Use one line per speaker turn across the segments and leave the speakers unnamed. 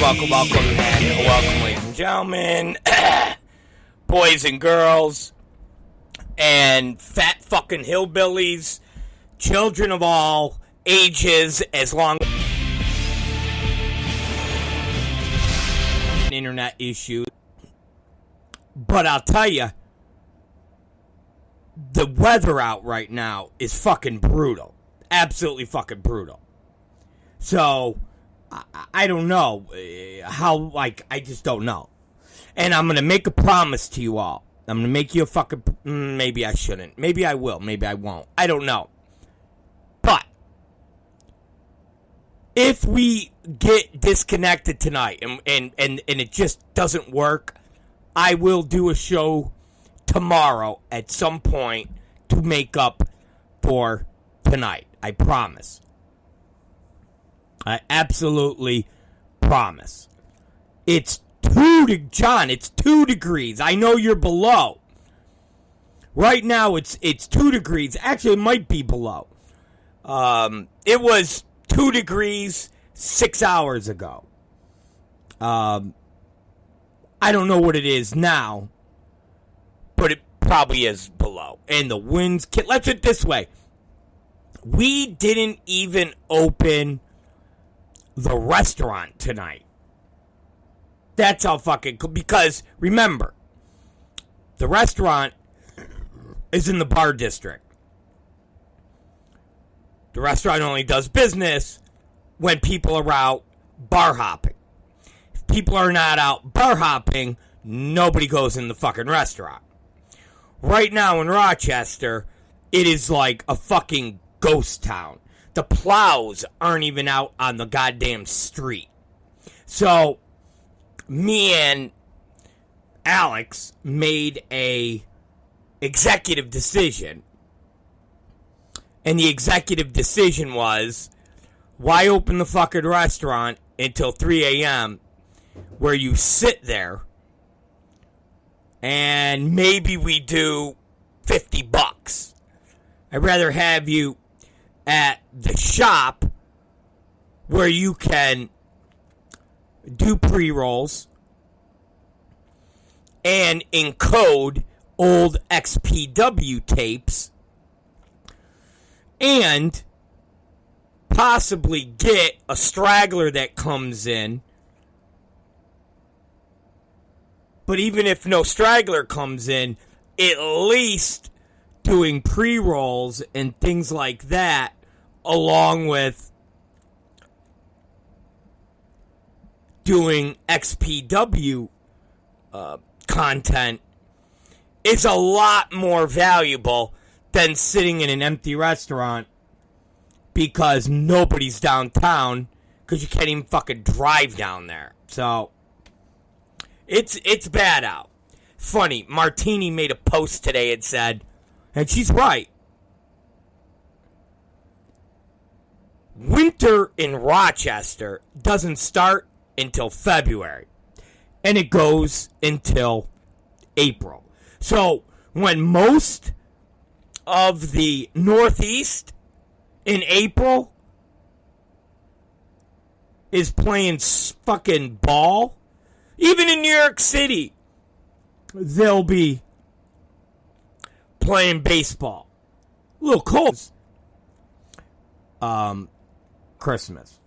welcome, ladies and gentlemen, boys and girls, and fat fucking hillbillies, children of all ages, as long as internet issue. But I'll tell you, the weather out right now is fucking brutal. Absolutely fucking brutal. So, I don't know how, I just don't know. And I'm going to make a promise to you all. I'm going to make you a fucking, maybe I shouldn't. Maybe I will. Maybe I won't. I don't know. But, if we get disconnected tonight and it just doesn't work, I will do a show tomorrow at some point to make up for tonight. I promise. I absolutely promise. It's 2 degrees. I know you're below. Right now it's 2 degrees. Actually, it might be below. It was 2 degrees 6 hours ago. I don't know what it is now, but it probably is below. And the winds, let's put it this way. We didn't even open the restaurant tonight. That's how fucking cool. Because, remember, the restaurant is in the bar district. The restaurant only does business when people are out bar hopping. If people are not out bar hopping, nobody goes in the fucking restaurant. Right now in Rochester, it is like a fucking ghost town. The plows aren't even out on the goddamn street. So, me and Alex made a executive decision. And the executive decision was, why open the fucking restaurant until 3 a.m. where you sit there and maybe we do $50. I'd rather have you at the shop where you can do pre-rolls and encode old XPW tapes and possibly get a straggler that comes in. But even if no straggler comes in, at least doing pre-rolls and things like that, along with doing XPW content, is a lot more valuable than sitting in an empty restaurant because nobody's downtown because you can't even fucking drive down there. So, it's bad out. Funny, Martini made a post today and said, and she's right, winter in Rochester doesn't start until February, and it goes until April. So, when most of the Northeast in April is playing fucking ball, even in New York City, they'll be playing baseball. A little cold. Christmas.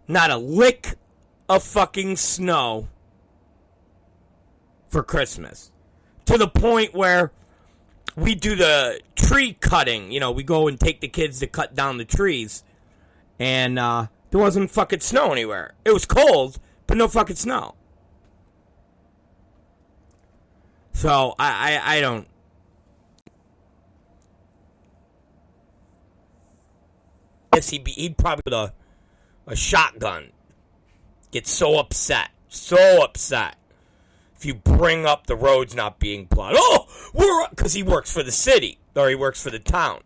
Not a lick of fucking snow for Christmas. To the point where we do the tree cutting. You know, we go and take the kids to cut down the trees. And there wasn't fucking snow anywhere. It was cold, but no fucking snow. So, I don't. Yes, he'd probably with a shotgun get so upset. If you bring up the roads not being plowed. Oh, because he works for the city. Or he works for the town.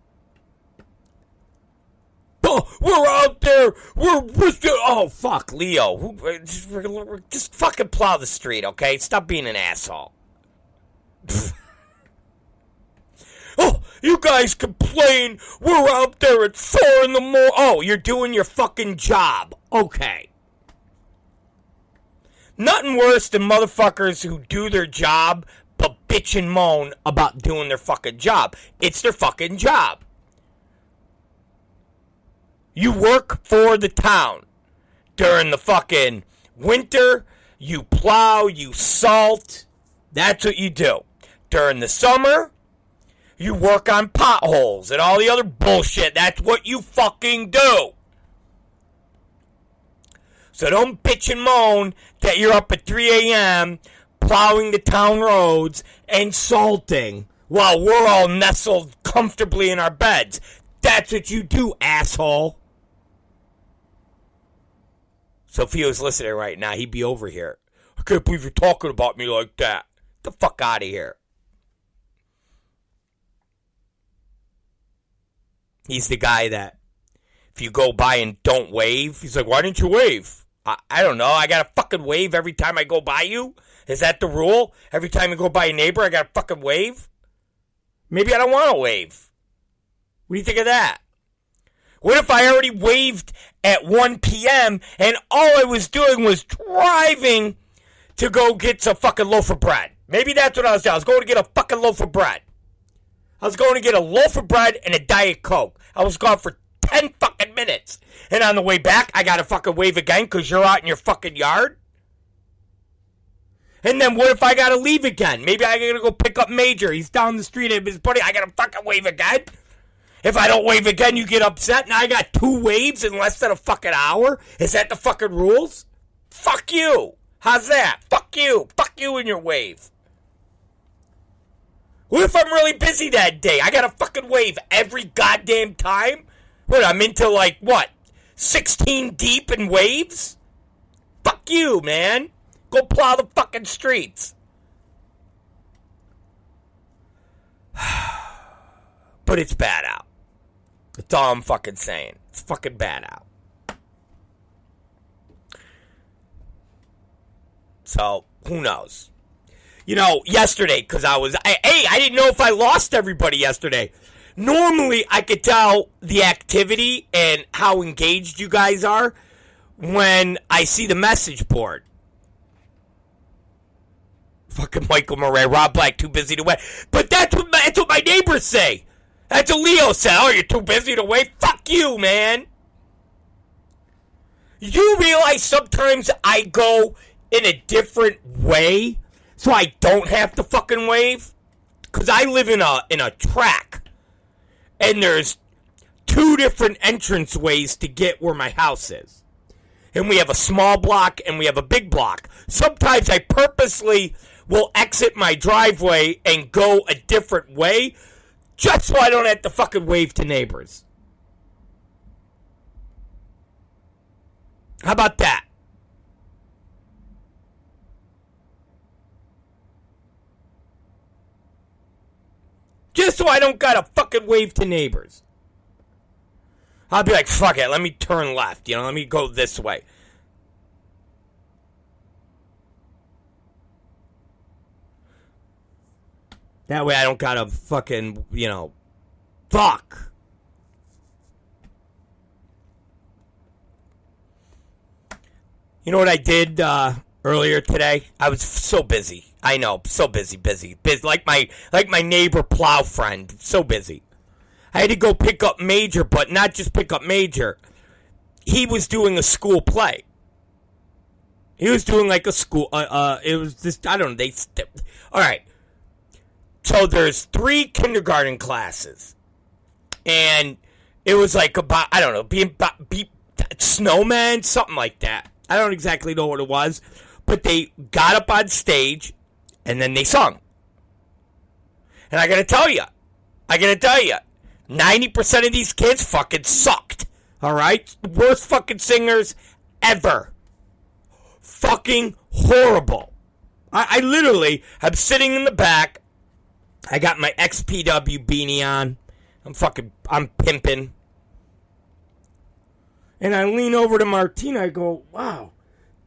Oh, we're out there. Oh, fuck, Leo. Just fucking plow the street, okay? Stop being an asshole. Oh, You guys complain we're out there at 4 in the morning. Oh, you're doing your fucking job. Okay. Nothing worse than motherfuckers who do their job but bitch and moan about doing their fucking job. It's their fucking job. You work for the town. During the fucking winter, you plow, you salt. That's what you do. During the summer, you work on potholes and all the other bullshit. That's what you fucking do. So don't bitch and moan that you're up at 3 a.m. plowing the town roads and salting while we're all nestled comfortably in our beds. That's what you do, asshole. So if he was listening right now, he'd be over here. I can't believe you're talking about me like that. Get the fuck out of here. He's the guy that if you go by and don't wave, he's like, why didn't you wave? I don't know. I got to fucking wave every time I go by you? Is that the rule? Every time you go by a neighbor, I got to fucking wave? Maybe I don't want to wave. What do you think of that? What if I already waved at 1 p.m. and all I was doing was driving to go get some fucking loaf of bread? Maybe that's what I was doing. I was going to get a fucking loaf of bread. I was going to get a loaf of bread and a Diet Coke. I was gone for 10 fucking minutes. And on the way back, I got to fucking wave again because you're out in your fucking yard. And then what if I got to leave again? Maybe I got to go pick up Major. He's down the street at his buddy. I got to fucking wave again. If I don't wave again, you get upset. Now I got 2 waves in less than a fucking hour. Is that the fucking rules? Fuck you. How's that? Fuck you. Fuck you and your wave. What if I'm really busy that day? I gotta fucking wave every goddamn time? What, I'm into like, what? 16 deep in waves? Fuck you, man. Go plow the fucking streets. But it's bad out. That's all I'm fucking saying. It's fucking bad out. So, who knows? You know, yesterday, because I didn't know if I lost everybody yesterday. Normally, I could tell the activity and how engaged you guys are when I see the message board. Fucking Michael Murray, Rob Black, too busy to wait. But that's what my neighbors say. That's what Leo said. Oh, you're too busy to wait? Fuck you, man. You realize sometimes I go in a different way so I don't have to fucking wave? Because I live in a track. And there's 2 different entrance ways to get where my house is. And we have a small block and we have a big block. Sometimes I purposely will exit my driveway and go a different way just so I don't have to fucking wave to neighbors. How about that? Just so I don't gotta fucking wave to neighbors. I'll be like, fuck it, let me turn left, let me go this way. That way I don't gotta fucking, fuck. You know what I did earlier today? I was so busy. I know, so busy. Like my neighbor plow friend, so busy. I had to go pick up Major, but not just pick up Major. He was doing a school play. He was doing like a school. It was just, I don't know. All right. So there's 3 kindergarten classes, and it was like about, I don't know, being snowmen, something like that. I don't exactly know what it was, but they got up on stage, and then they sung. And I gotta tell you, 90% of these kids fucking sucked. All right? Worst fucking singers ever. Fucking horrible. I literally, I'm sitting in the back. I got my XPW beanie on. I'm pimping. And I lean over to Martina. I go, wow,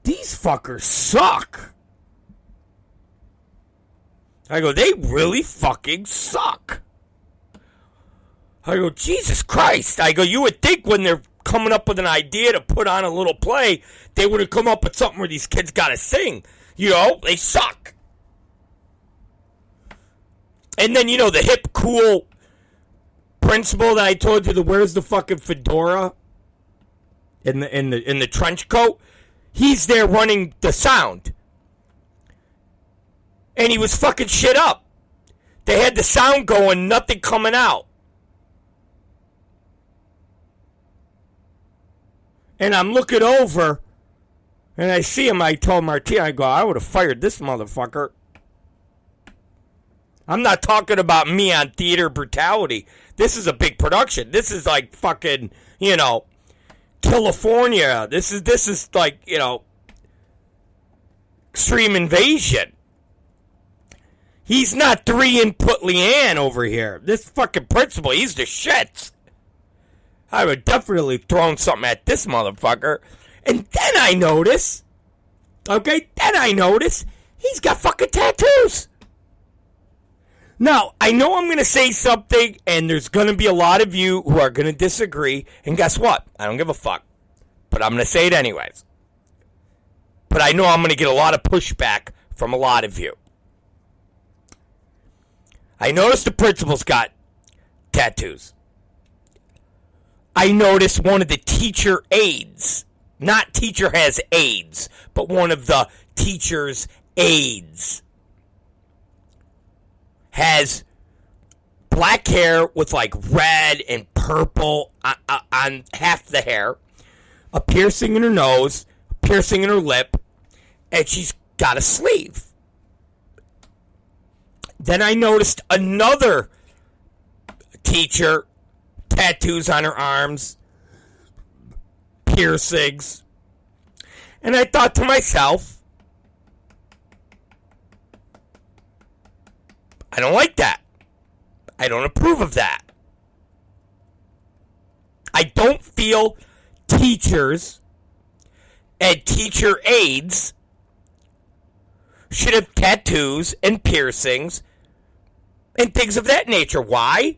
these fuckers suck. I go, they really fucking suck. I go, Jesus Christ. I go, you would think when they're coming up with an idea to put on a little play, they would have come up with something where these kids got to sing. You know, they suck. And then, you know, the hip, cool principal that I told you that wears the fucking fedora in the trench coat, he's there running the sound. And he was fucking shit up. They had the sound going, nothing coming out. And I'm looking over, and I see him. I told Martina, I go, I would have fired this motherfucker. I'm not talking about me on theater brutality. This is a big production. This is like fucking, you know, California. This is like, you know, Extreme Invasion. He's not 3-input Leanne over here. This fucking principal, he's the shits. I would definitely thrown something at this motherfucker. And then I notice, he's got fucking tattoos. Now, I know I'm going to say something, and there's going to be a lot of you who are going to disagree. And guess what? I don't give a fuck. But I'm going to say it anyways. But I know I'm going to get a lot of pushback from a lot of you. I noticed the principal's got tattoos. I noticed one of the teacher aides, not teacher has AIDS, but one of the teacher's aides has black hair with like red and purple on half the hair, a piercing in her nose, a piercing in her lip, and she's got a sleeve. Then I noticed another teacher, tattoos on her arms, piercings. And I thought to myself, I don't like that. I don't approve of that. I don't feel teachers and teacher aides should have tattoos and piercings and things of that nature. Why?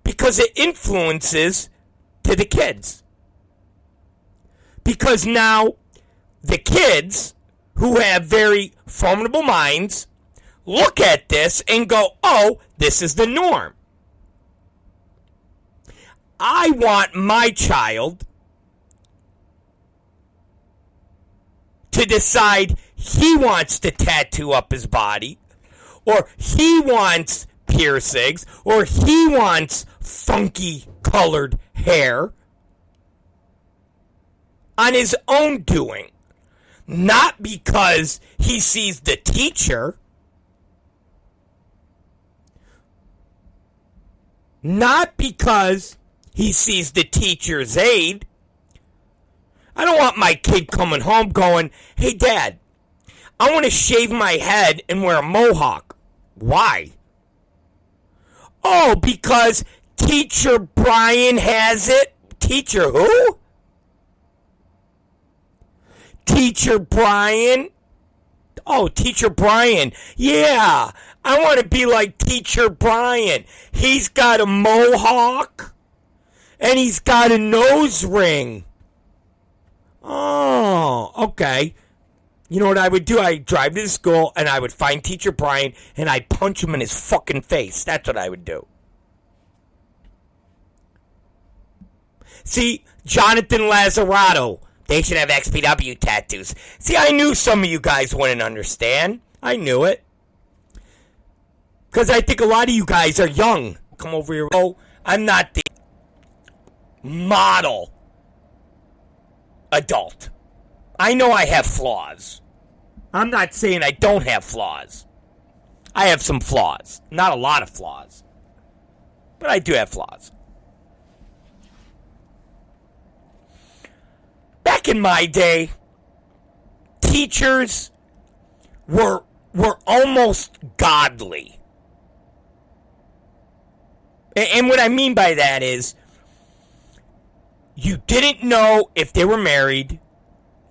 Because it influences to the kids. Because now the kids who have very formidable minds look at this and go, oh, this is the norm. I want my child to decide he wants to tattoo up his body, or he wants piercings, or he wants funky colored hair on his own doing. Not because he sees the teacher, not because he sees the teacher's aide. I don't want my kid coming home going, hey, Dad, I want to shave my head and wear a mohawk. Why? Oh, because Teacher Brian has it. Teacher who? Teacher Brian? Oh, Teacher Brian. Yeah, I want to be like Teacher Brian. He's got a mohawk and he's got a nose ring. Oh, okay. You know what I would do? I'd drive to the school and I would find Teacher Brian and I'd punch him in his fucking face. That's what I would do. See, Jonathan Lazzarato, they should have XPW tattoos. See, I knew some of you guys wouldn't understand. I knew it. Because I think a lot of you guys are young. Come over here. Oh, I'm not the model adult. I know I have flaws. I'm not saying I don't have flaws. I have some flaws. Not a lot of flaws. But I do have flaws. Back in my day, teachers were almost godly. And what I mean by that is, you didn't know if they were married.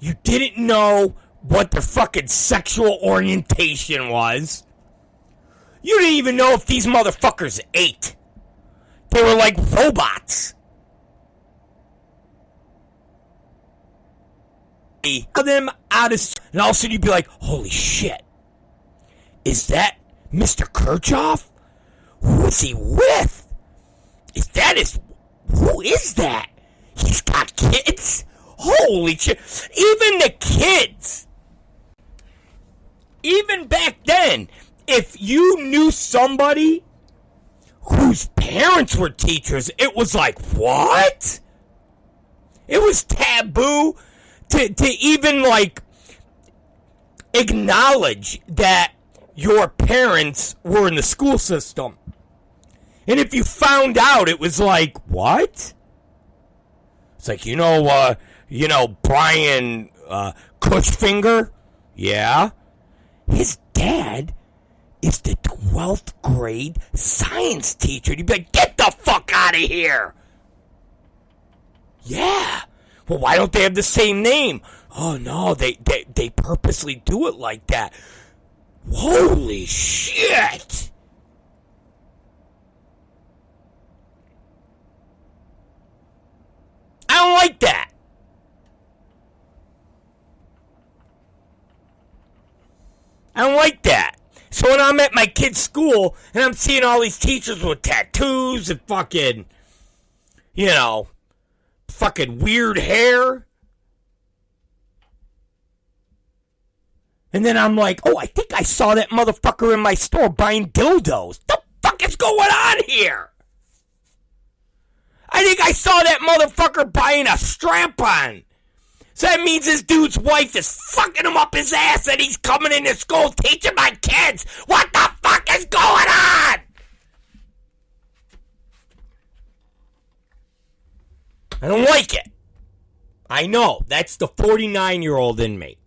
You didn't know what their fucking sexual orientation was. You didn't even know if these motherfuckers ate. They were like robots. Them out of, and all of a sudden you'd be like, holy shit, is that Mr. Kirchhoff? Who is he with? Is that his, who is that? He's got kids? Holy shit. Even the kids, even back then, if you knew somebody whose parents were teachers, it was like, what? It was taboo to even, like, acknowledge that your parents were in the school system. And if you found out, it was like, what? It's like, Brian Cushfinger? Yeah. His dad is the 12th grade science teacher. You'd be like, get the fuck out of here. Yeah. Well, why don't they have the same name? Oh, no, they purposely do it like that. Holy shit. I don't like that. I don't like that. So when I'm at my kid's school and I'm seeing all these teachers with tattoos and fucking weird hair. And then I'm like, oh, I think I saw that motherfucker in my store buying dildos. The fuck is going on here? I think I saw that motherfucker buying a strap-on. So that means this dude's wife is fucking him up his ass and he's coming into school teaching my kids. What the fuck is going on? I don't like it. I know. That's the 49-year-old in me.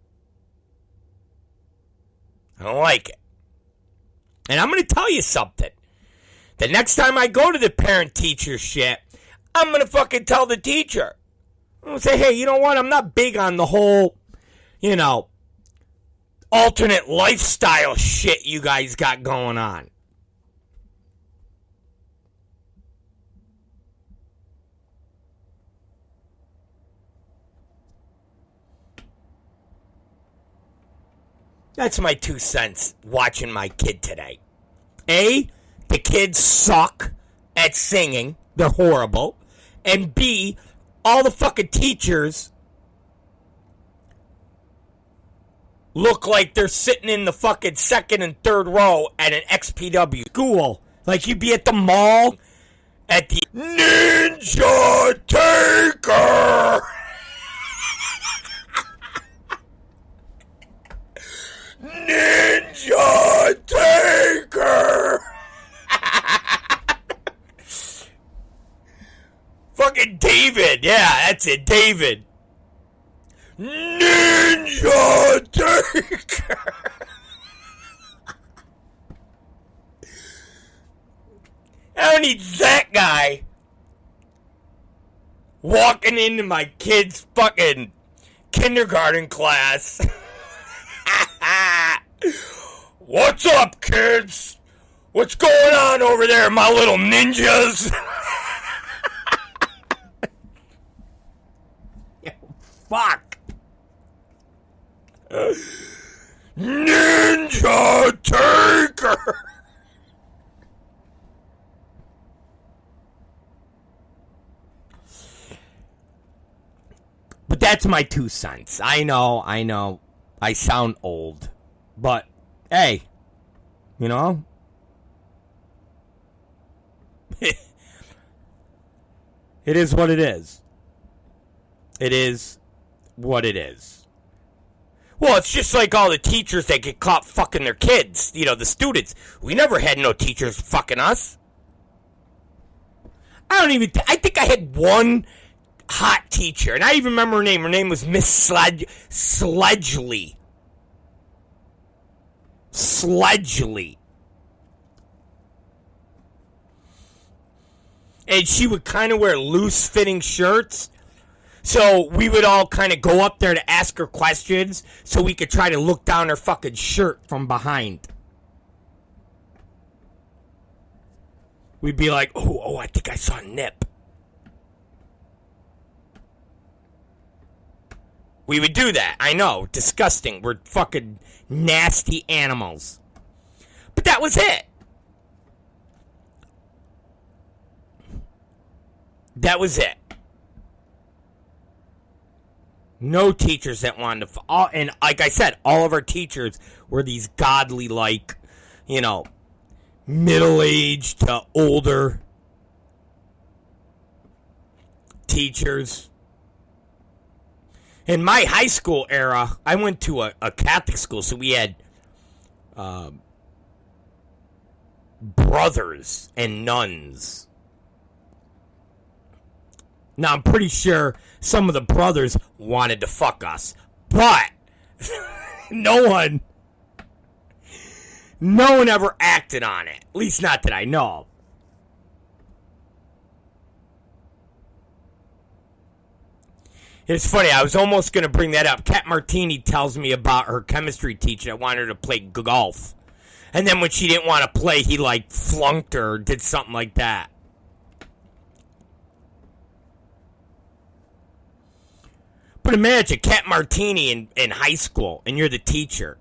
I don't like it. And I'm going to tell you something. The next time I go to the parent-teacher shit, I'm going to fucking tell the teacher. I'm going to say, hey, you know what? I'm not big on the whole, alternate lifestyle shit you guys got going on. That's my 2 cents watching my kid today. A, the kids suck at singing. They're horrible. And B, all the fucking teachers look like they're sitting in the fucking second and third row at an XPW school. Like you'd be at the mall at the Ninja Taker. Ninja Taker. Fucking David. Yeah, that's it, David. Ninja Taker. I don't need that guy walking into my kid's fucking kindergarten class. What's up, kids? What's going on over there, my little ninjas? Fuck. Ninja Taker. But that's my 2 cents. I know. I sound old. But, hey, it is what it is. It is what it is. Well, it's just like all the teachers that get caught fucking their kids. The students. We never had no teachers fucking us. I think I had one hot teacher, and I even remember her name. Her name was Miss Sledgley. And she would kind of wear loose-fitting shirts. So we would all kind of go up there to ask her questions so we could try to look down her fucking shirt from behind. we'd be like, oh, I think I saw a nip. We would do that. I know. Disgusting. We're fucking nasty animals. But that was it. That was it. No teachers that wanted to... and like I said, all of our teachers were these godly, like, you know, middle-aged to older teachers. In my high school era, I went to a Catholic school, so we had brothers and nuns. Now, I'm pretty sure some of the brothers wanted to fuck us, but no one ever acted on it. At least not that I know of. It's funny, I was almost going to bring that up. Kat Martini tells me about her chemistry teacher that wanted her to play golf. And then when she didn't want to play, he, like, flunked her or did something like that. But imagine, Kat Martini in high school, and you're the teacher.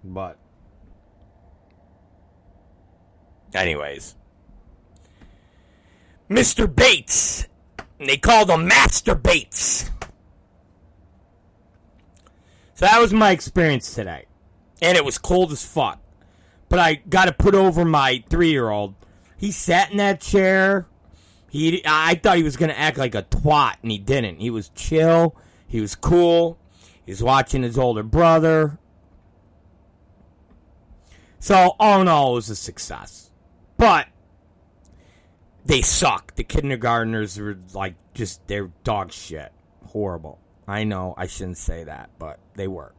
But... anyways. Mr. Bates. And they called him Master Bates. So that was my experience today. And it was cold as fuck. But I got to put over my 3-year-old. He sat in that chair. I thought he was going to act like a twat, and he didn't. He was chill. He was cool. He was watching his older brother. So, all in all, it was a success. But they suck. The kindergartners were like they're dog shit. Horrible. I know I shouldn't say that, but they were.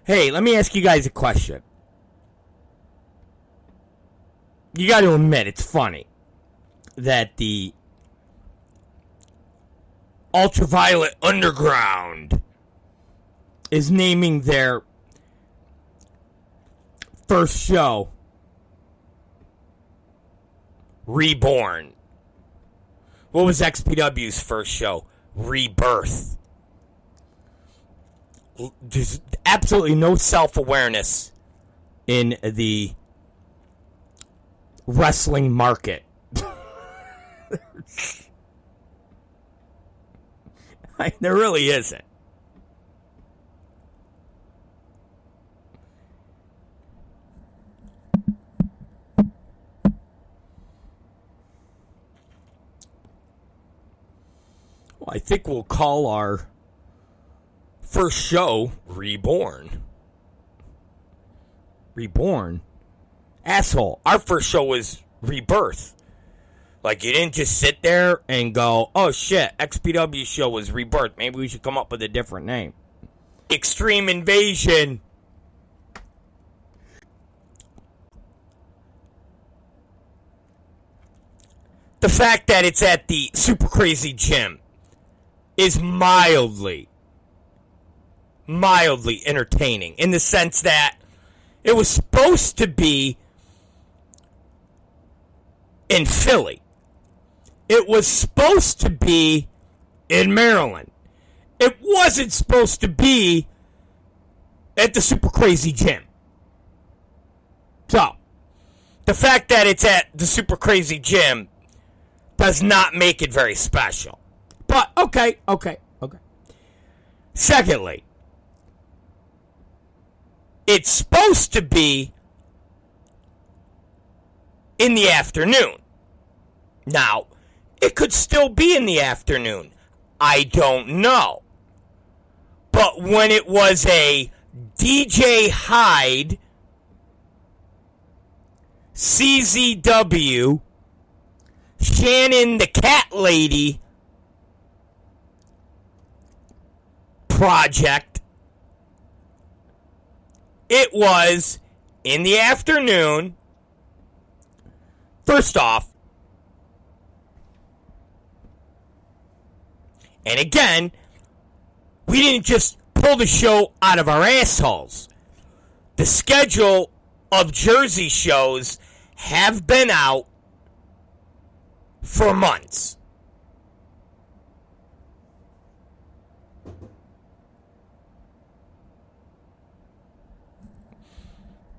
Hey, let me ask you guys a question. You got to admit, it's funny that the Ultraviolet Underground is naming their first show Reborn. What was XPW's first show? Rebirth. There's absolutely no self-awareness in the wrestling market. There really isn't. Well, I think we'll call our first show Reborn. Reborn? Asshole. Our first show was Rebirth. Like, you didn't just sit there and go, oh shit, XPW show was Rebirth. Maybe we should come up with a different name. Extreme Invasion. The fact that it's at the Super Crazy Gym is mildly entertaining in the sense that it was supposed to be in Philly. It was supposed to be in Maryland. It wasn't supposed to be at the Super Crazy Gym. So, the fact that it's at the Super Crazy Gym does not make it very special. But, okay. Secondly, it's supposed to be in the afternoon. Now, it could still be in the afternoon. I don't know. But when it was a DJ Hyde, CZW, Shannon the Cat Lady project, it was in the afternoon First off, and again, we didn't just pull the show out of our assholes. The schedule of Jersey shows have been out for months.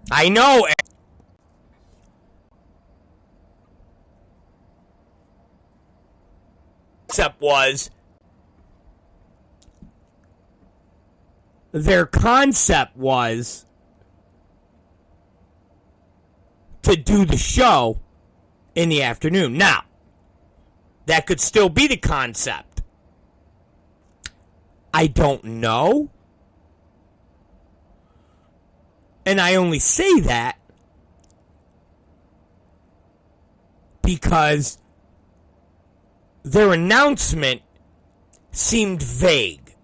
I know. Their concept was to do the show in the afternoon. Now, that could still be the concept. I don't know. And I only say that because their announcement seemed vague.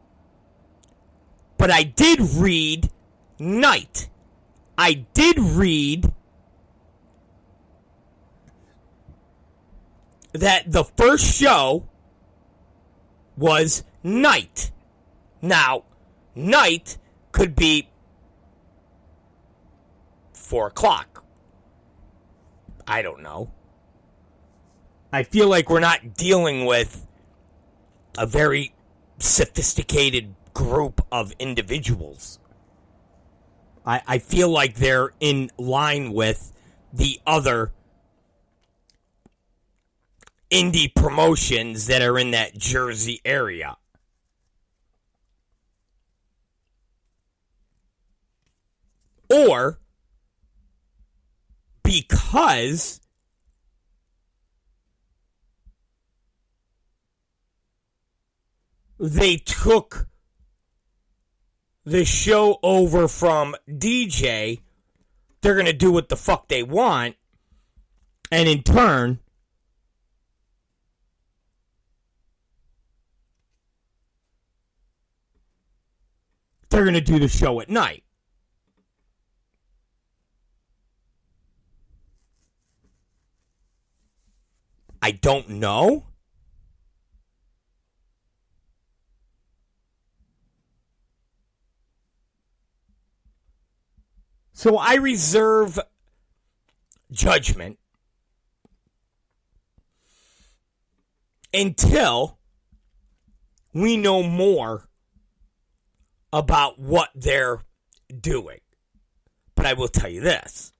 But I did read night. I did read that the first show was night. Now, night could be 4 o'clock. I don't know. I feel like we're not dealing with a very sophisticated group of individuals. I feel like they're in line with the other indie promotions that are in that Jersey area. Or because they took the show over from DJ, they're going to do what the fuck they want, and in turn, they're going to do the show at night. I don't know. So I reserve judgment until we know more about what they're doing. But I will tell you this.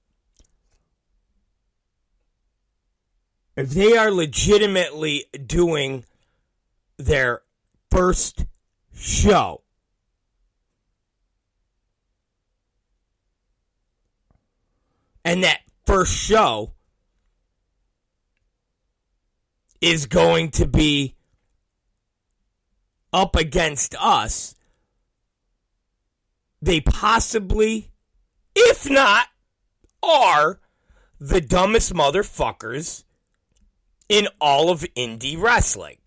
If they are legitimately doing their first show, and that first show is going to be up against us, they possibly, if not, are the dumbest motherfuckers in all of indie wrestling.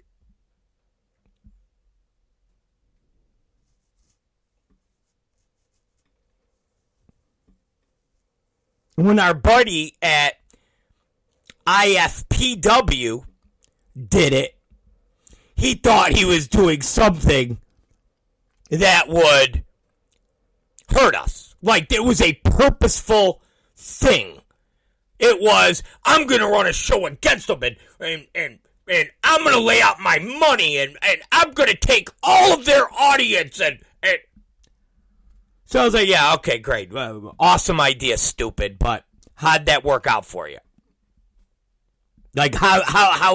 When our buddy at IFPW did it, he thought he was doing something that would hurt us. Like it was a purposeful thing. It was, I'm going to run a show against them, and I'm going to lay out my money, and I'm going to take all of their audience, and so I was like, yeah, okay, great. Awesome idea, stupid, but how'd that work out for you? Like, how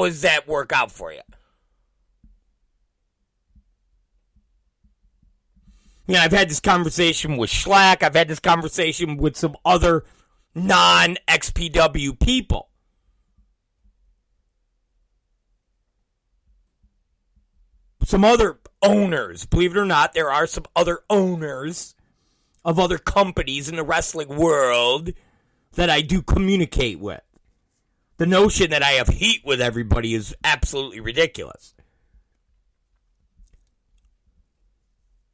does that work out for you? You know, I've had this conversation with Schlack. I've had this conversation with some other non-XPW people. Some other owners. Believe it or not, there are some other owners of other companies in the wrestling world that I do communicate with. The notion that I have heat with everybody is absolutely ridiculous.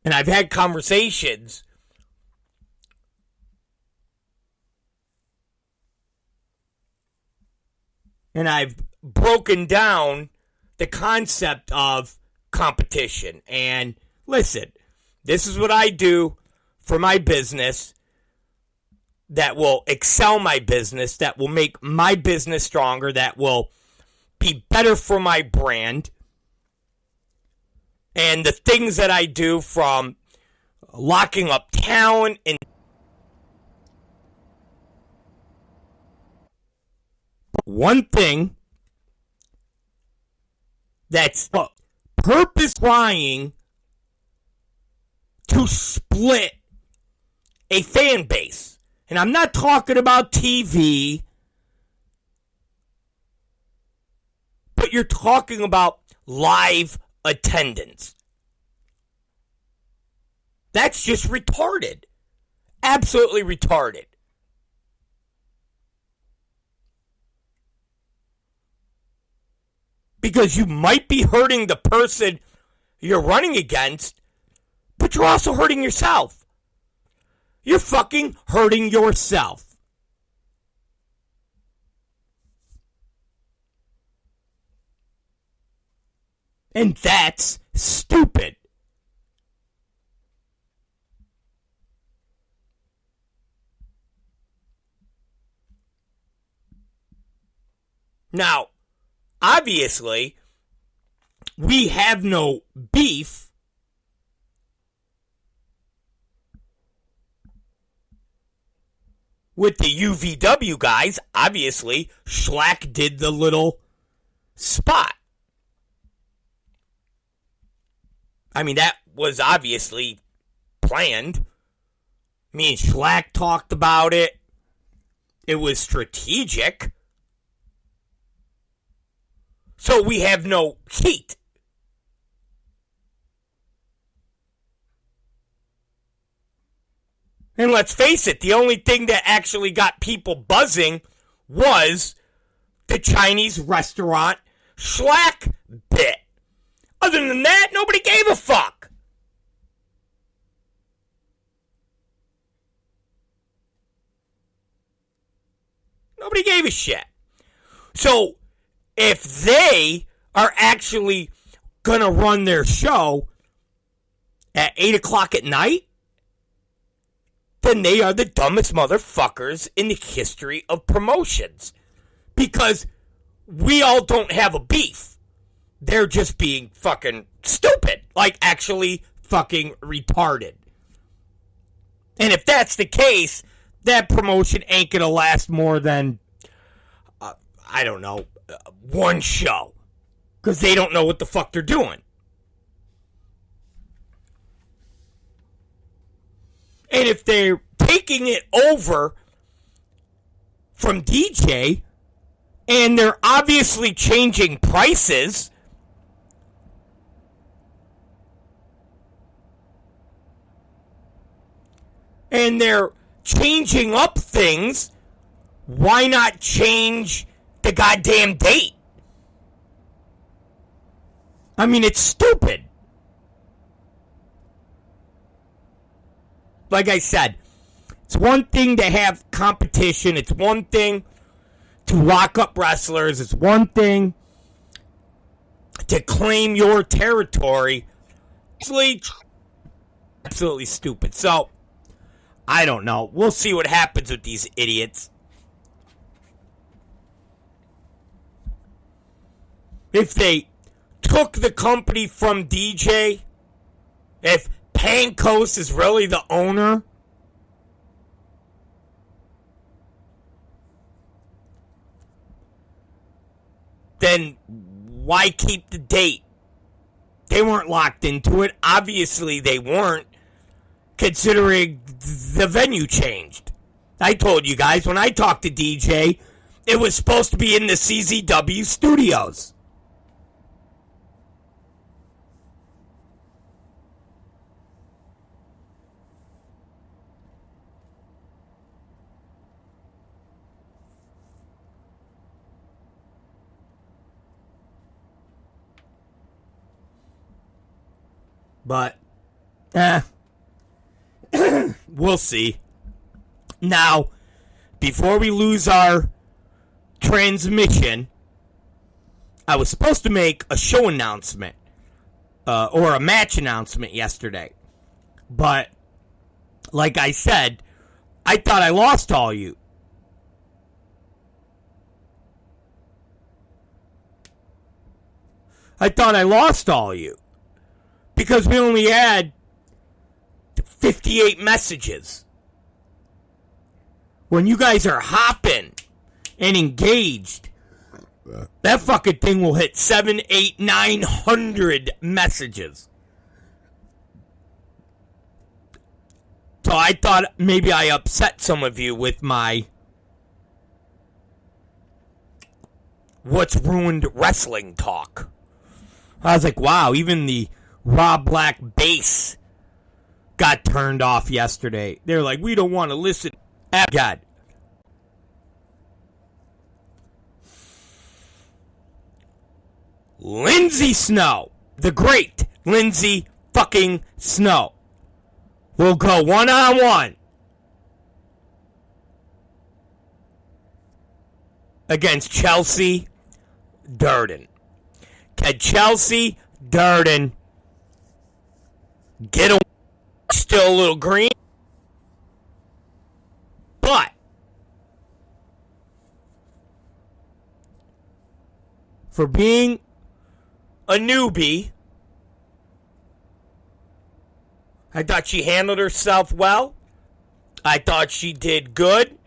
And I've had conversations And I've broken down the concept of competition. And listen, this is what I do for my business that will excel my business, that will make my business stronger, that will be better for my brand. And the things that I do, from locking up talent and one thing that's purpose trying to split a fan base. And I'm not talking about TV, but you're talking about live attendance. That's just retarded. Absolutely retarded. Because you might be hurting the person you're running against, but you're also hurting yourself. You're fucking hurting yourself. And that's stupid. Now, obviously, we have no beef with the UVW guys. Obviously, Schlack did the little spot. I mean, that was obviously planned. Me and Schlack talked about it. It was strategic. So we have no heat. And let's face it, the only thing that actually got people buzzing was the Chinese restaurant Schlack bit. Other than that, nobody gave a fuck. Nobody gave a shit. So, if they are actually going to run their show at 8 o'clock at night, then they are the dumbest motherfuckers in the history of promotions. Because we all don't have a beef. They're just being fucking stupid. Like, actually fucking retarded. And if that's the case, that promotion ain't going to last more than, I don't know, one show. Because they don't know what the fuck they're doing. And if they're taking it over from DJ, and they're obviously changing prices, and they're changing up things, why not change the goddamn date? I mean, it's stupid. Like I said, it's one thing to have competition. It's one thing to lock up wrestlers. It's one thing to claim your territory. It's absolutely stupid. So, I don't know. We'll see what happens with these idiots. If they took the company from DJ, if Pancos is really the owner, then why keep the date? They weren't locked into it. Obviously, they weren't, considering the venue changed. I told you guys, when I talked to DJ, it was supposed to be in the CZW studios. But, we'll see. Now, before we lose our transmission, I was supposed to make a show announcement or a match announcement yesterday. But, like I said, I thought I lost all you. I thought I lost all you. Because we only had 58 messages. When you guys are hopping and engaged, that fucking thing will hit 7, 8, 900 messages. So I thought maybe I upset some of you with my what's ruined wrestling talk. I was like, wow, even the Rob Black bass got turned off yesterday. They're like, we don't want to listen. Ah, God. Lindsay Snow, the great Lindsay fucking Snow, will go one-on-one against Chelsea Durden. Can Chelsea Durden get away? Still a little green, but for being a newbie, I thought she handled herself well. I thought she did good.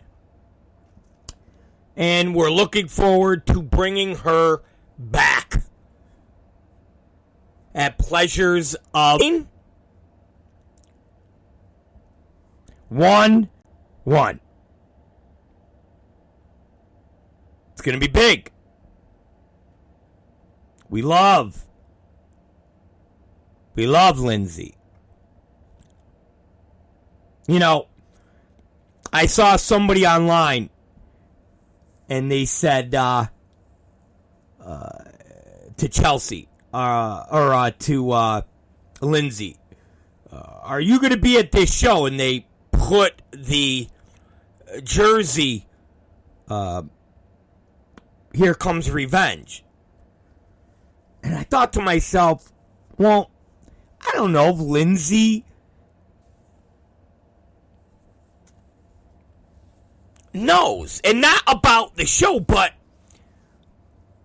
And we're looking forward to bringing her back at Pleasures of 1-1. It's going to be big. We love Lindsay. You know, I saw somebody online and they said to Chelsea or to Lindsay, are you going to be at this show? And they put the jersey, Here Comes Revenge. And I thought to myself, well, I don't know if Lindsay knows, and not about the show, but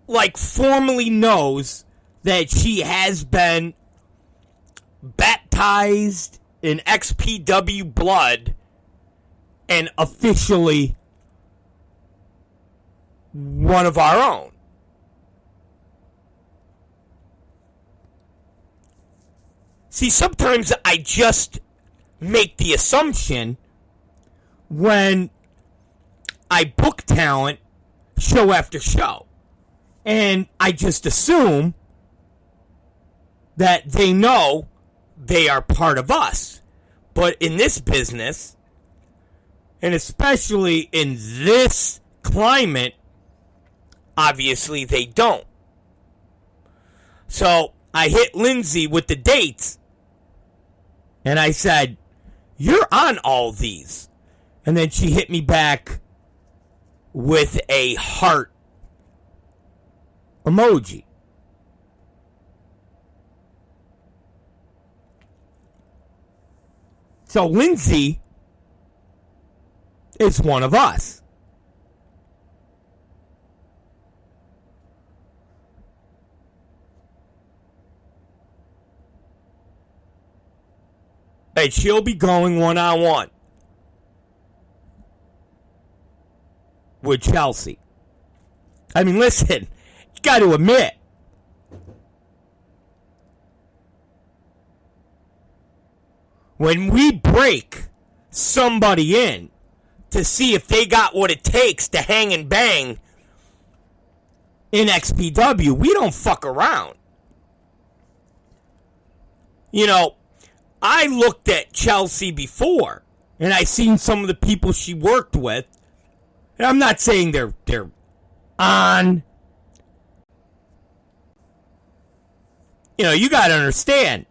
like formally knows that she has been baptized in XPW blood and officially one of our own. See, sometimes I just make the assumption when I book talent show after show. And I just assume that they know they are part of us. But in this business, and especially in this climate, obviously they don't. So I hit Lindsay with the dates. And I said, you're on all these. And then she hit me back with a heart emoji. So Lindsay is one of us. And she'll be going one-on-one with Chelsea. I mean, listen, you got to admit, when we break somebody in to see if they got what it takes to hang and bang in XPW, we don't fuck around. You know, I looked at Chelsea before, and I seen some of the people she worked with. And I'm not saying they're on. You know, you got to understand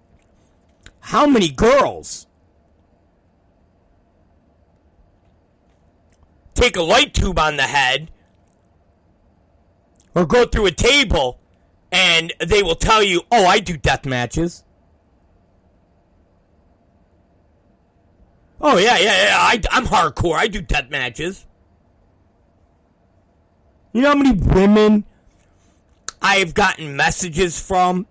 how many girls take a light tube on the head or go through a table And they will tell you, oh, I do death matches. Oh, yeah. I'm hardcore. I do death matches. You know how many women I have gotten messages from?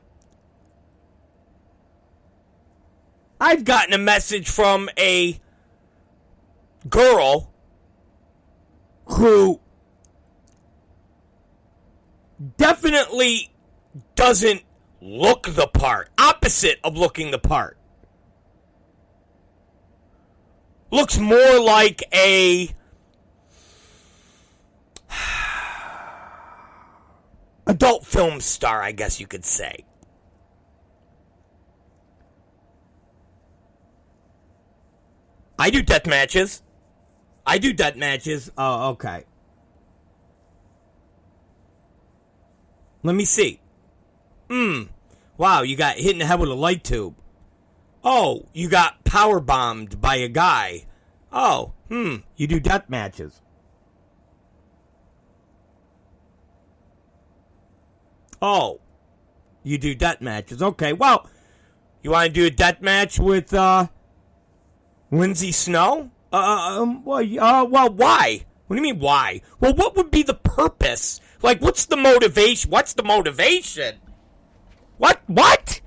I've gotten a message from a girl who definitely doesn't look the part. Opposite of looking the part. Looks more like a adult film star, I guess you could say. I do death matches. Oh, okay. Let me see. Wow, you got hit in the head with a light tube. Oh, you got power bombed by a guy. Oh, you do death matches. Oh, you do death matches. Okay, well, you want to do a death match with Lindsay Snow? Well, why? What do you mean, why? Well, what would be the purpose? Like, what's the motivation? What?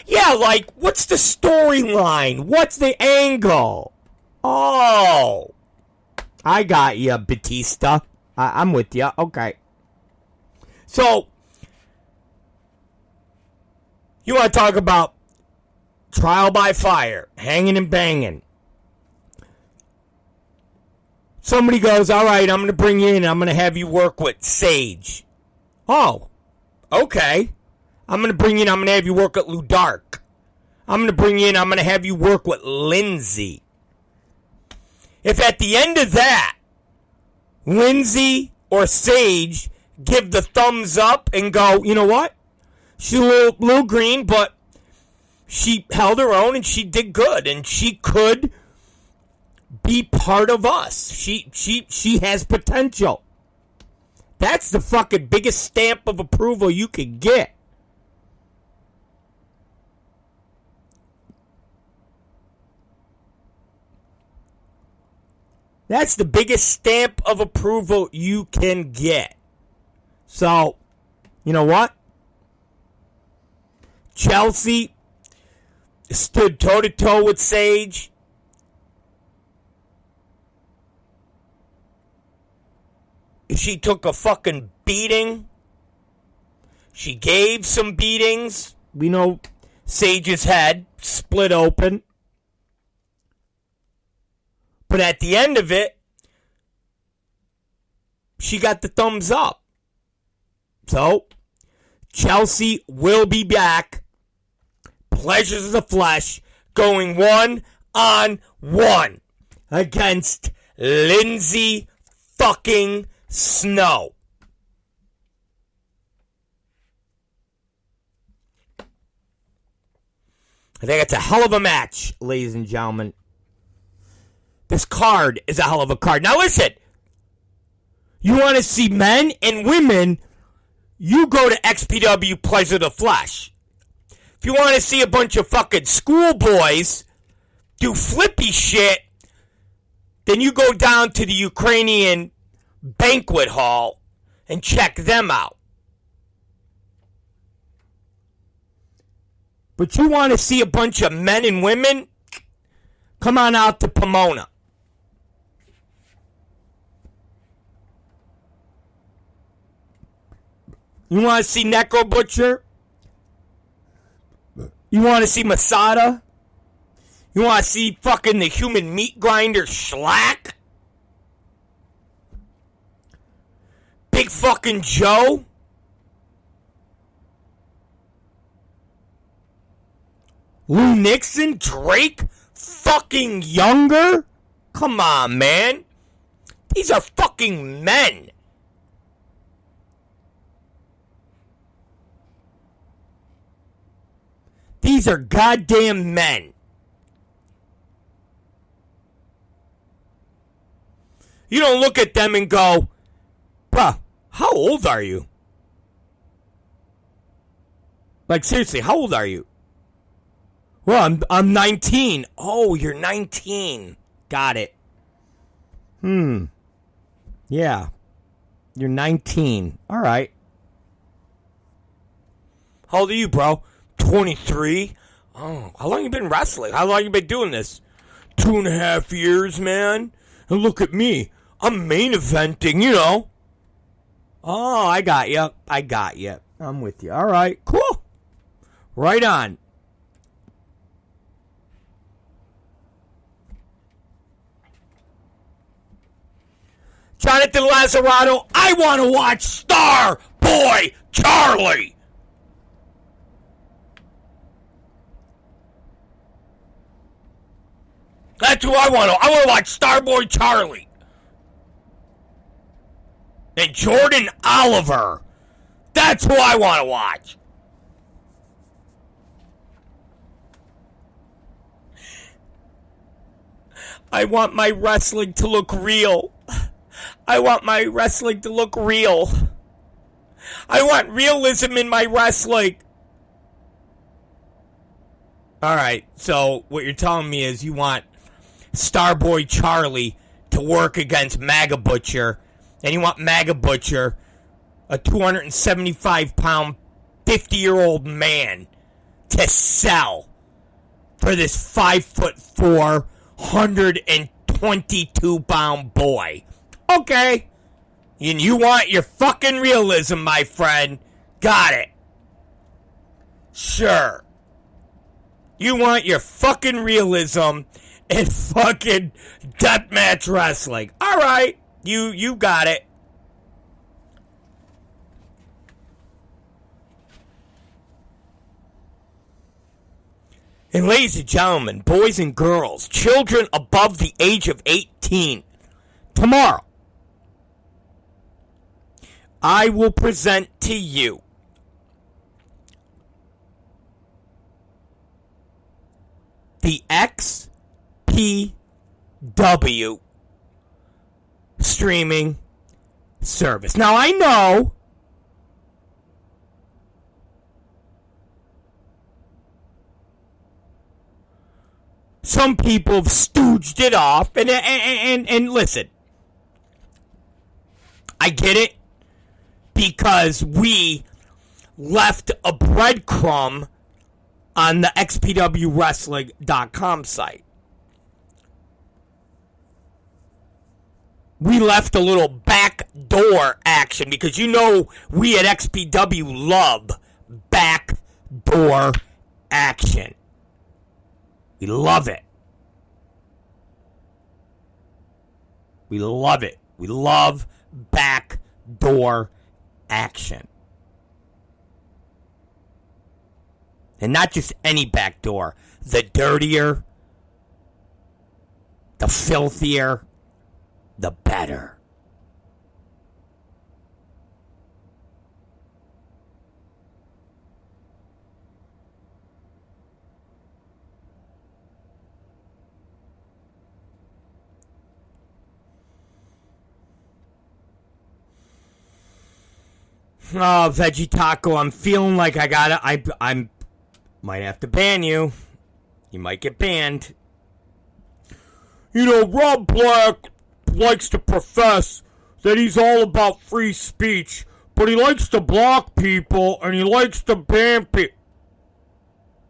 Yeah, like, what's the storyline? What's the angle? Oh, I got you, Batista. I'm with you. Okay. So, you want to talk about trial by fire, hanging and banging. Somebody goes, all right, I'm going to bring you in. I'm going to have you work with Sage. Oh, okay. I'm going to bring you in. I'm going to have you work at Lou Dark. I'm going to bring you in. I'm going to have you work with Lindsay. If at the end of that, Lindsay or Sage give the thumbs up and go, you know what? She's a little green, but she held her own and she did good. And she could be part of us. She has potential. That's the fucking biggest stamp of approval you could get. That's the biggest stamp of approval you can get. So, you know what? Chelsea stood toe-to-toe with Sage. She took a fucking beating. She gave some beatings. We know Sage's head split open. But at the end of it, she got the thumbs up. So, Chelsea will be back. Pleasures of the Flesh going 1-on-1 against Lindsay fucking Snow. I think it's a hell of a match, ladies and gentlemen. This card is a hell of a card. Now listen, you want to see men and women, you go to XPW Pleasures of the Flesh. If you want to see a bunch of fucking schoolboys do flippy shit, then you go down to the Ukrainian banquet hall and check them out. But you want to see a bunch of men and women? Come on out to Pomona. You want to see Necro Butcher? You want to see Masada? You want to see fucking the human meat grinder Schlack? Big fucking Joe? Lou Nixon? Drake? Fucking Younger? Come on, man. These are fucking men. These are goddamn men. You don't look at them and go, bruh, how old are you? Like, seriously, how old are you? Well, I'm 19. Oh, you're 19. Got it. Yeah. You're 19. All right. How old are you, bro? 23? Oh, how long you been wrestling? How long you been doing this? 2.5 years, man. And look at me. I'm main eventing, you know. Oh, I got you. I'm with you. All right, cool. Right on. Jonathan Lazzarato, I want to watch Star Boy Charlie. That's who I want to. I want to watch Starboy Charlie. And Jordan Oliver. That's who I want to watch. I want my wrestling to look real. I want my wrestling to look real. I want realism in my wrestling. Alright, so what you're telling me is you want Starboy Charlie to work against MAGA Butcher, and you want MAGA Butcher, a 275-pound, 50-year-old man, to sell for this 5'4", 122-pound boy. Okay. And you want your fucking realism, my friend. Got it. Sure. You want your fucking realism and fucking deathmatch wrestling. All right. You got it. And ladies and gentlemen, boys and girls, children above the age of 18, tomorrow, I will present to you the XPW streaming service. Now, I know some people have stooged it off, and listen, I get it, because we left a breadcrumb on the XPWWrestling.com site. We left a little backdoor action, because you know we at XPW love backdoor action. We love it. We love it. We love backdoor action. And not just any backdoor. The dirtier, the filthier, the better. Oh, Veggie Taco, I'm feeling like I'm might have to ban you. You might get banned. You know, Rob Black likes to profess that he's all about free speech, but he likes to block people and he likes to ban people.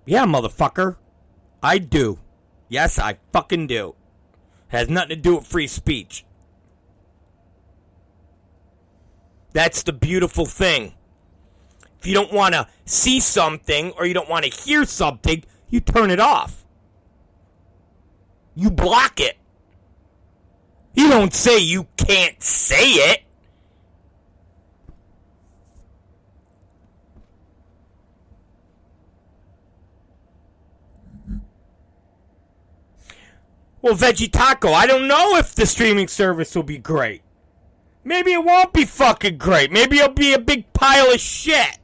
Yeah, motherfucker. I do. Yes, I fucking do. Has nothing to do with free speech. That's the beautiful thing. If you don't want to see something or you don't want to hear something, you turn it off. You block it. You don't say you can't say it. Well, Veggie Taco, I don't know if the streaming service will be great. Maybe it won't be fucking great. Maybe it'll be a big pile of shit.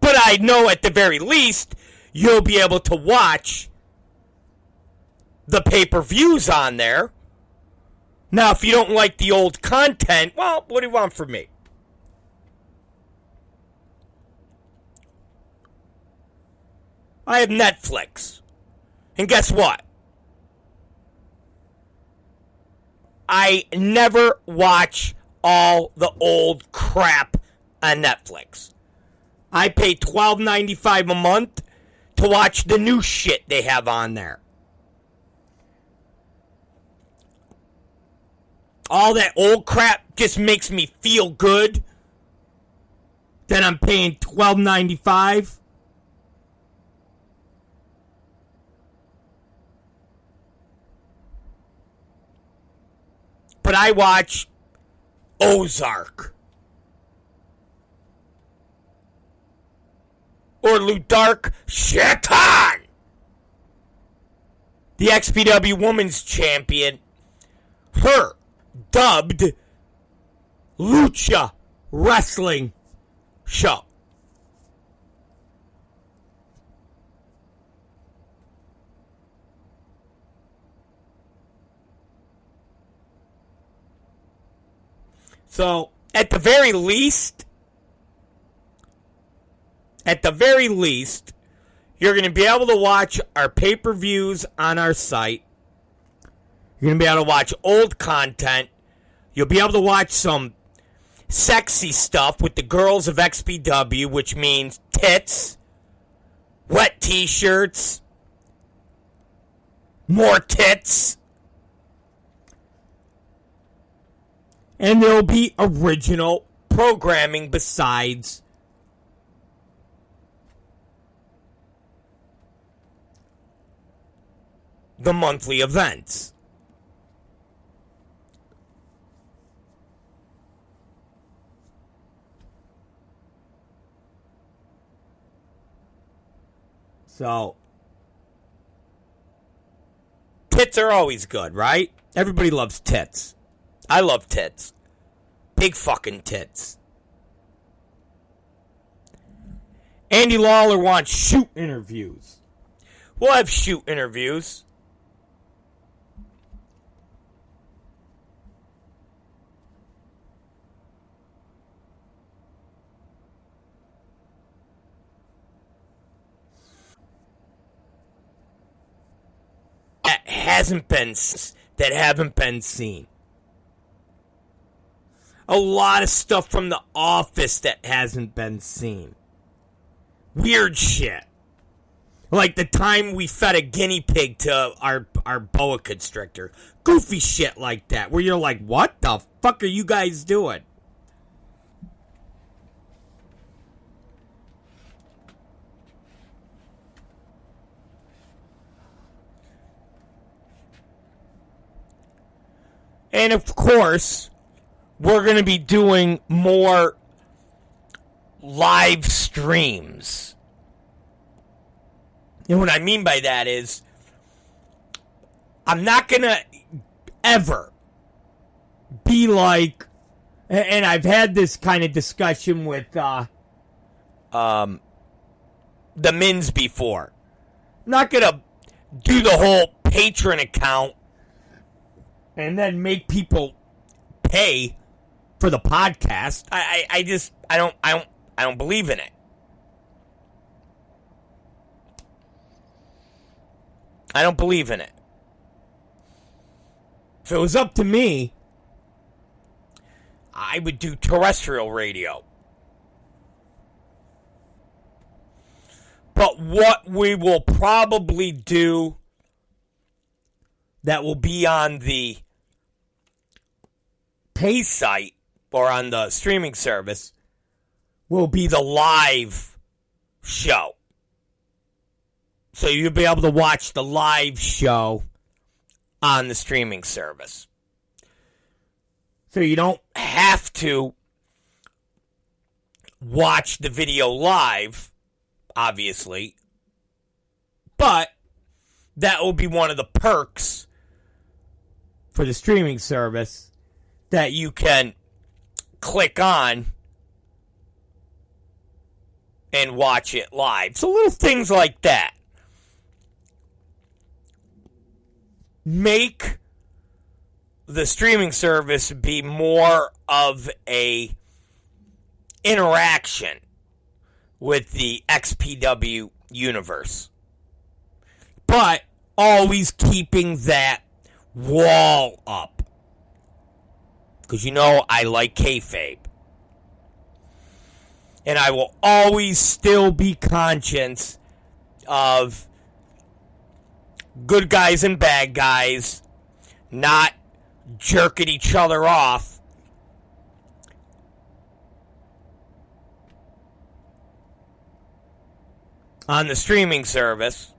But I know at the very least, you'll be able to watch the pay-per-views on there. Now, if you don't like the old content, well, what do you want from me? I have Netflix. And guess what? I never watch all the old crap on Netflix. I pay $12.95 a month to watch the new shit they have on there. All that old crap just makes me feel good. Then I'm paying $12.95. But I watch Ozark. Or Ludark Shaitan. The XPW Women's Champion. Her dubbed Lucha Wrestling Show. So, at the very least, you're going to be able to watch our pay-per-views on our site. You're going to be able to watch old content. You'll be able to watch some sexy stuff with the girls of XPW, which means tits, wet t-shirts, more tits. And there'll be original programming besides the monthly events. So, tits are always good, right? Everybody loves tits. I love tits. Big fucking tits. Andy Lawler wants shoot interviews. We'll have shoot interviews. That haven't been seen. A lot of stuff from The Office that hasn't been seen. Weird shit. Like the time we fed a guinea pig to our boa constrictor. Goofy shit like that. Where you're like, what the fuck are you guys doing? And of course, we're going to be doing more live streams. And what I mean by that is, I'm not going to ever be like, and I've had this kind of discussion with the Mins before. I'm not going to do the whole patron account and then make people pay for the podcast. I don't believe in it. I don't believe in it. If it was up to me, I would do terrestrial radio. But what we will probably do that will be on the pay site or on the streaming service will be the live show. So you'll be able to watch the live show on the streaming service. So you don't have to watch the video live, obviously. But that will be one of the perks for the streaming service that you can click on and watch it live. So little things like that make the streaming service be more of a interaction with the XPW universe. But always keeping that wall up. Because you know I like kayfabe. And I will always still be conscious of good guys and bad guys not jerking each other off on the streaming service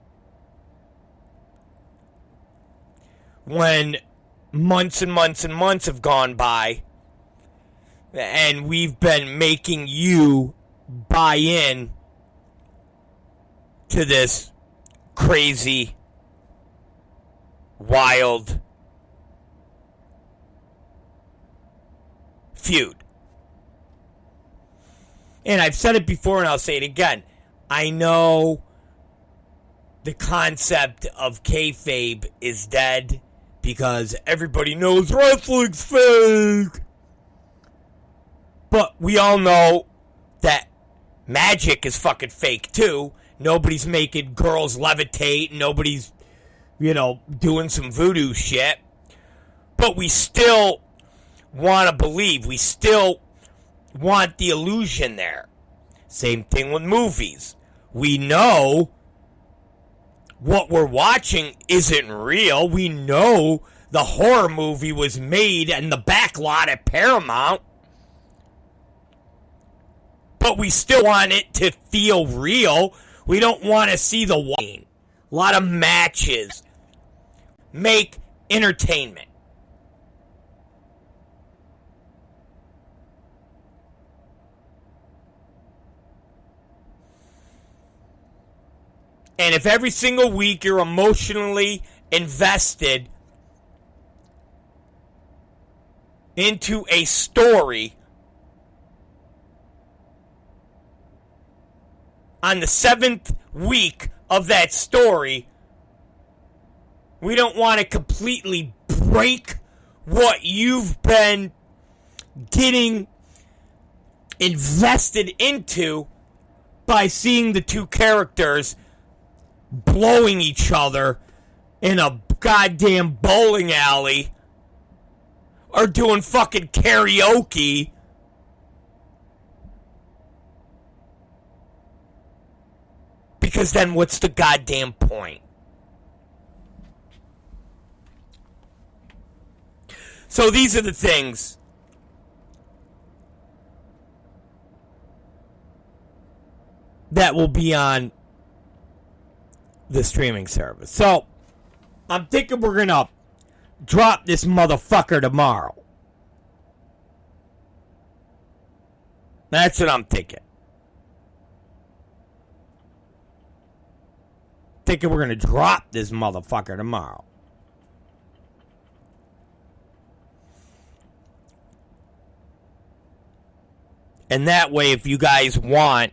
when months and months and months have gone by and we've been making you buy in to this crazy, wild feud. And I've said it before and I'll say it again. I know the concept of kayfabe is dead because everybody knows wrestling's fake. But we all know that magic is fucking fake too. Nobody's making girls levitate. Nobody's, doing some voodoo shit. But we still want to believe. We still want the illusion there. Same thing with movies. We know what we're watching isn't real. We know the horror movie was made in the back lot at Paramount. But we still want it to feel real. We don't want to see the wine. A lot of matches. Make entertainment. And if every single week you're emotionally invested into a story, on the 7th week of that story, we don't want to completely break what you've been getting invested into by seeing the two characters blowing each other in a goddamn bowling alley or doing fucking karaoke. Because then what's the goddamn point? So these are the things that will be on the streaming service. So I'm thinking we're going to drop this motherfucker tomorrow. That's what I'm thinking. Thinking we're going to drop this motherfucker tomorrow. And that way, if you guys want,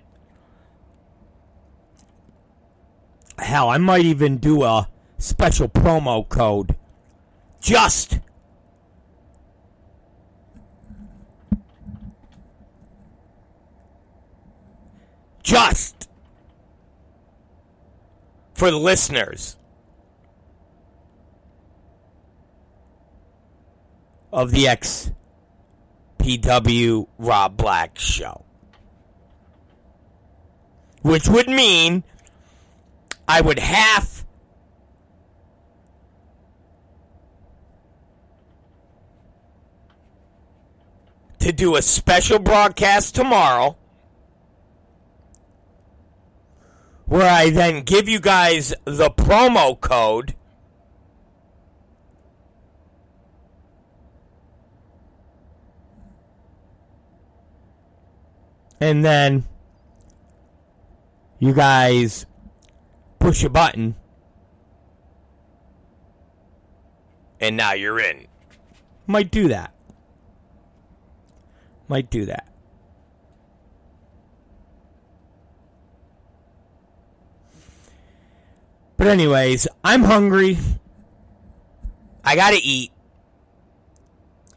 hell, I might even do a special promo code. Just for the listeners of the XPW Rob Black Show. Which would mean I would have to do a special broadcast tomorrow where I then give you guys the promo code and then you guys push a button and now you're in. Might do that. But anyways, I'm hungry. I gotta eat.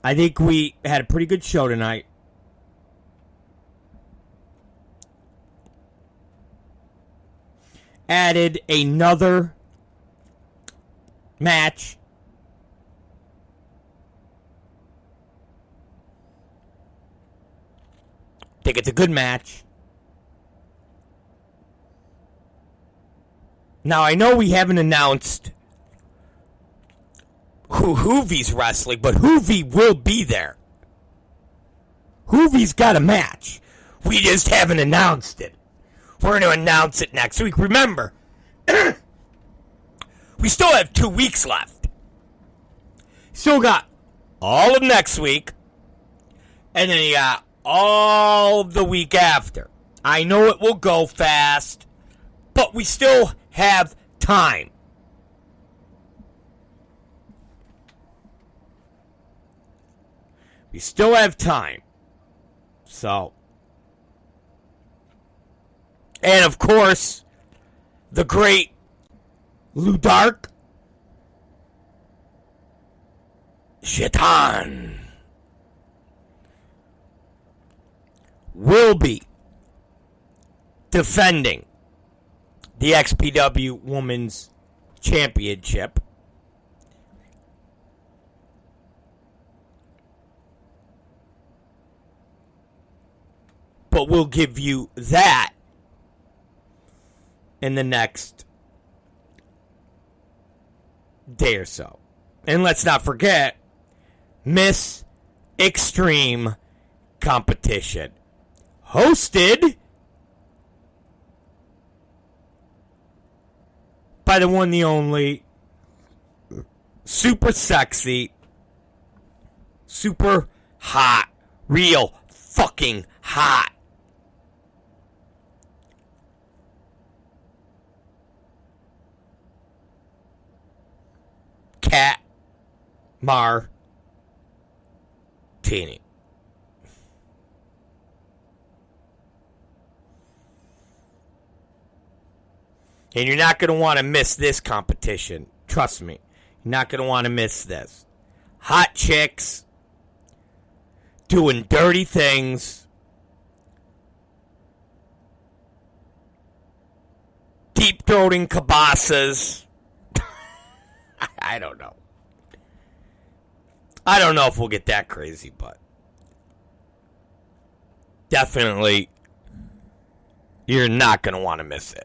I think we had a pretty good show tonight. Added another match. Think it's a good match. Now, I know we haven't announced who Hoovy's wrestling, but Hoovy will be there. Hoovy's got a match. We just haven't announced it. We're going to announce it next week. Remember, we still have 2 weeks left. Still got all of next week, and then you got all of the week after. I know it will go fast, but we still have time. We still have time. So. And of course, the great Ludark Shaitan will be defending the XPW Women's Championship. But we'll give you that in the next day or so. And let's not forget Miss Extreme Competition, hosted by the one, the only, super sexy, super hot, real fucking hot Cat Martini. And you're not going to want to miss this competition. Trust me. You're not going to want to miss this. Hot chicks doing dirty things. Deep throating kibasas. I don't know. I don't know if we'll get that crazy, but definitely you're not going to want to miss it.